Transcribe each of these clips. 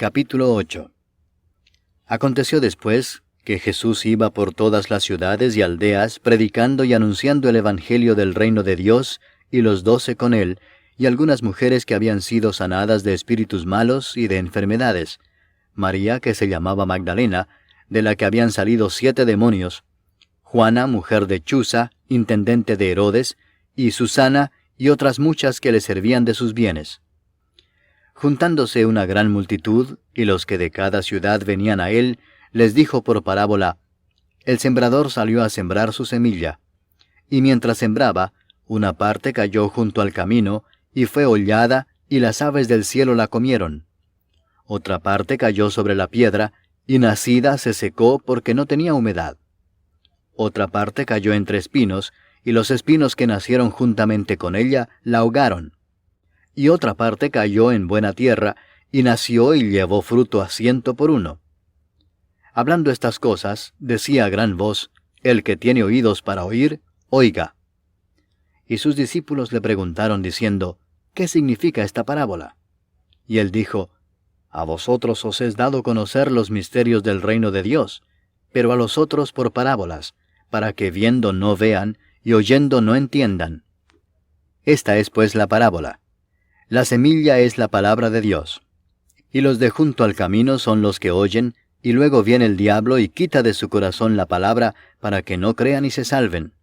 Capítulo 8. Aconteció después que Jesús iba por todas las ciudades y aldeas, predicando y anunciando el Evangelio del reino de Dios, y los 12 con él, y algunas mujeres que habían sido sanadas de espíritus malos y de enfermedades. María, que se llamaba Magdalena, de la que habían salido 7 demonios. Juana, mujer de Chuza, intendente de Herodes, y Susana, y otras muchas que le servían de sus bienes. Juntándose una gran multitud, y los que de cada ciudad venían a él, les dijo por parábola: El sembrador salió a sembrar su semilla. Y mientras sembraba, una parte cayó junto al camino, y fue hollada, y las aves del cielo la comieron. Otra parte cayó sobre la piedra, y nacida se secó porque no tenía humedad. Otra parte cayó entre espinos, y los espinos que nacieron juntamente con ella la ahogaron. Y otra parte cayó en buena tierra, y nació y llevó fruto a 100 por 1. Hablando estas cosas, decía a gran voz: El que tiene oídos para oír, oiga. Y sus discípulos le preguntaron diciendo: ¿Qué significa esta parábola? Y él dijo: A vosotros os es dado conocer los misterios del reino de Dios, pero a los otros por parábolas, para que viendo no vean, y oyendo no entiendan. Esta es pues la parábola. La semilla es la palabra de Dios. Y los de junto al camino son los que oyen, y luego viene el diablo y quita de su corazón la palabra, para que no crean y se salven.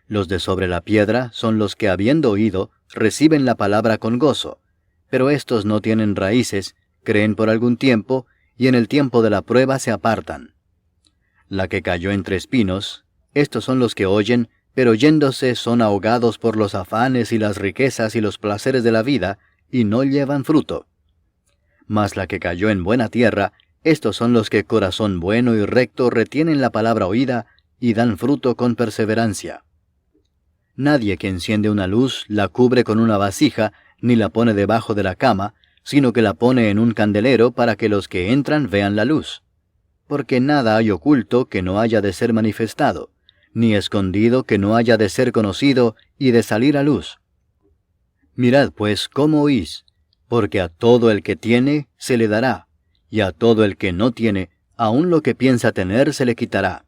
Los de sobre la piedra son los que, habiendo oído, reciben la palabra con gozo, pero estos no tienen raíces, creen por algún tiempo, y en el tiempo de la prueba se apartan. La que cayó entre espinos, estos son los que oyen, pero yéndose son ahogados por los afanes y las riquezas y los placeres de la vida, y no llevan fruto. Mas la que cayó en buena tierra, estos son los que corazón bueno y recto retienen la palabra oída, y dan fruto con perseverancia. Nadie que enciende una luz la cubre con una vasija, ni la pone debajo de la cama, sino que la pone en un candelero para que los que entran vean la luz. Porque nada hay oculto que no haya de ser manifestado, ni escondido que no haya de ser conocido y de salir a luz. Mirad pues cómo oís, porque a todo el que tiene se le dará, y a todo el que no tiene, aun lo que piensa tener se le quitará.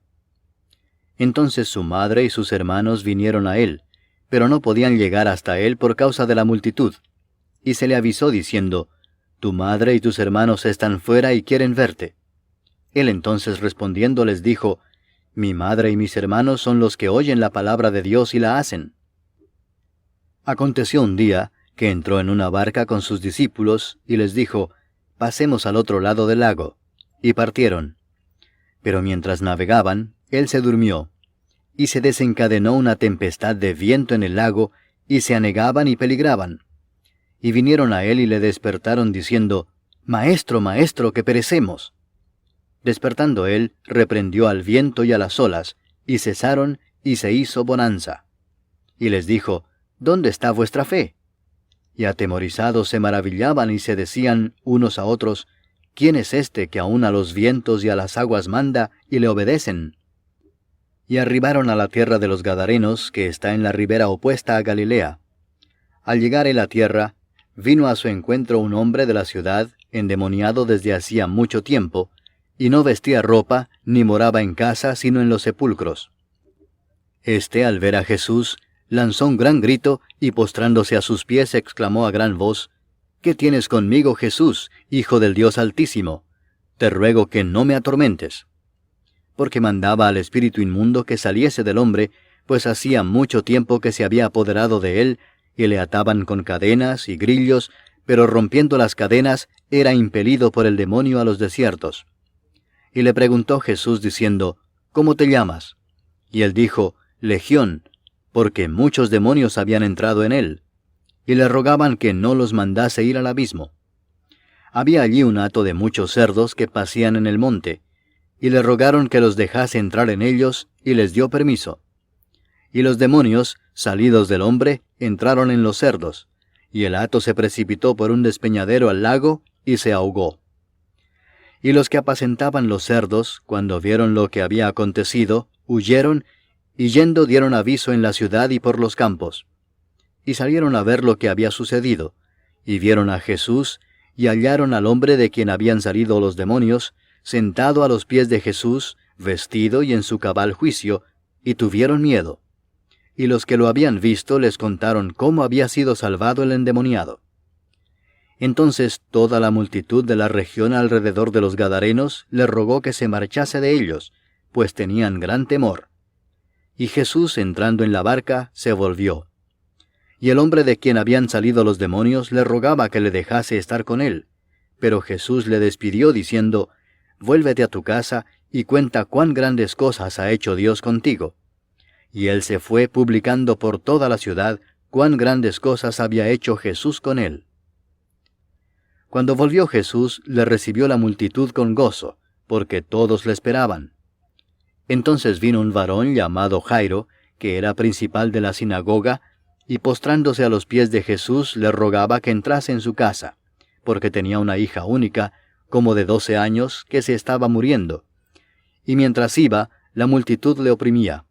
Entonces su madre y sus hermanos vinieron a él, pero no podían llegar hasta él por causa de la multitud. Y se le avisó diciendo: Tu madre y tus hermanos están fuera y quieren verte. Él entonces respondiendo les dijo: Mi madre y mis hermanos son los que oyen la palabra de Dios y la hacen. Aconteció un día que entró en una barca con sus discípulos, y les dijo: Pasemos al otro lado del lago. Y partieron. Pero mientras navegaban, él se durmió. Y se desencadenó una tempestad de viento en el lago, y se anegaban y peligraban. Y vinieron a él y le despertaron diciendo: Maestro, maestro, que perecemos. Despertando él, reprendió al viento y a las olas, y cesaron, y se hizo bonanza. Y les dijo: ¿Dónde está vuestra fe? Y atemorizados se maravillaban y se decían unos a otros: ¿Quién es este que aun a los vientos y a las aguas manda, y le obedecen? Y arribaron a la tierra de los Gadarenos, que está en la ribera opuesta a Galilea. Al llegar él a tierra, vino a su encuentro un hombre de la ciudad, endemoniado desde hacía mucho tiempo, y no vestía ropa, ni moraba en casa, sino en los sepulcros. Este, al ver a Jesús, lanzó un gran grito, y postrándose a sus pies exclamó a gran voz: ¿Qué tienes conmigo, Jesús, Hijo del Dios Altísimo? Te ruego que no me atormentes. Porque mandaba al espíritu inmundo que saliese del hombre, pues hacía mucho tiempo que se había apoderado de él, y le ataban con cadenas y grillos, pero rompiendo las cadenas, era impelido por el demonio a los desiertos. Y le preguntó Jesús diciendo: ¿Cómo te llamas? Y él dijo: Legión, porque muchos demonios habían entrado en él. Y le rogaban que no los mandase ir al abismo. Había allí un hato de muchos cerdos que pacían en el monte, y le rogaron que los dejase entrar en ellos, y les dio permiso. Y los demonios, salidos del hombre, entraron en los cerdos, y el hato se precipitó por un despeñadero al lago, y se ahogó. Y los que apacentaban los cerdos, cuando vieron lo que había acontecido, huyeron, y yendo dieron aviso en la ciudad y por los campos. Y salieron a ver lo que había sucedido, y vieron a Jesús, y hallaron al hombre de quien habían salido los demonios, sentado a los pies de Jesús, vestido y en su cabal juicio, y tuvieron miedo. Y los que lo habían visto les contaron cómo había sido salvado el endemoniado. Entonces toda la multitud de la región alrededor de los Gadarenos le rogó que se marchase de ellos, pues tenían gran temor. Y Jesús, entrando en la barca, se volvió. Y el hombre de quien habían salido los demonios le rogaba que le dejase estar con él. Pero Jesús le despidió diciendo, «Vuélvete a tu casa y cuenta cuán grandes cosas ha hecho Dios contigo». Y él se fue publicando por toda la ciudad cuán grandes cosas había hecho Jesús con él. Cuando volvió Jesús, le recibió la multitud con gozo, porque todos le esperaban. Entonces vino un varón llamado Jairo, que era principal de la sinagoga, y postrándose a los pies de Jesús le rogaba que entrase en su casa, porque tenía una hija única, como de 12 años, que se estaba muriendo. Y mientras iba, la multitud le oprimía.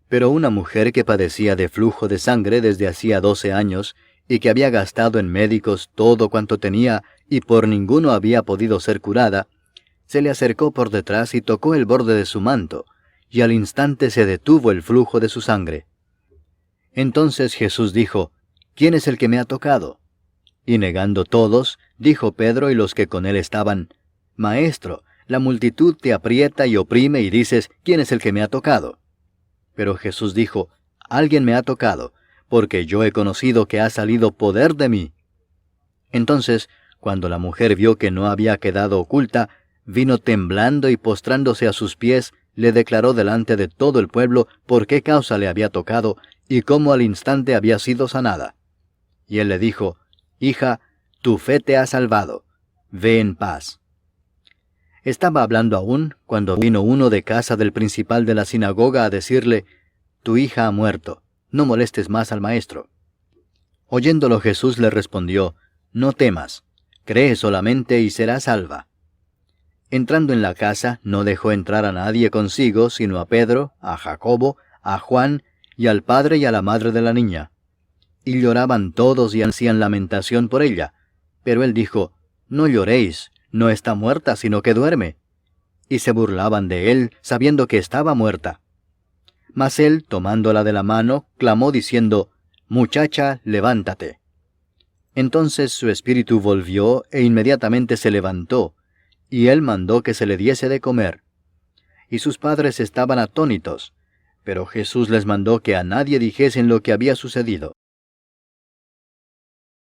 Pero una mujer que padecía de flujo de sangre desde hacía 12 años, y que había gastado en médicos todo cuanto tenía, y por ninguno había podido ser curada, se le acercó por detrás y tocó el borde de su manto, y al instante se detuvo el flujo de su sangre. Entonces Jesús dijo, «¿Quién es el que me ha tocado?» Y negando todos, dijo Pedro y los que con él estaban, «Maestro, la multitud te aprieta y oprime y dices, ¿quién es el que me ha tocado?» Pero Jesús dijo, «Alguien me ha tocado, porque yo he conocido que ha salido poder de mí». Entonces, cuando la mujer vio que no había quedado oculta, vino temblando y postrándose a sus pies, le declaró delante de todo el pueblo por qué causa le había tocado y cómo al instante había sido sanada. Y él le dijo, «Hija, tu fe te ha salvado. Ve en paz». Estaba hablando aún, cuando vino uno de casa del principal de la sinagoga a decirle, «Tu hija ha muerto, no molestes más al maestro». Oyéndolo Jesús le respondió, «No temas, cree solamente y serás salva». Entrando en la casa, no dejó entrar a nadie consigo, sino a Pedro, a Jacobo, a Juan, y al padre y a la madre de la niña. Y lloraban todos y hacían lamentación por ella. Pero él dijo, «No lloréis, no está muerta, sino que duerme». Y se burlaban de él, sabiendo que estaba muerta. Mas él, tomándola de la mano, clamó diciendo, «Muchacha, levántate». Entonces su espíritu volvió, e inmediatamente se levantó, y él mandó que se le diese de comer. Y sus padres estaban atónitos, pero Jesús les mandó que a nadie dijesen lo que había sucedido.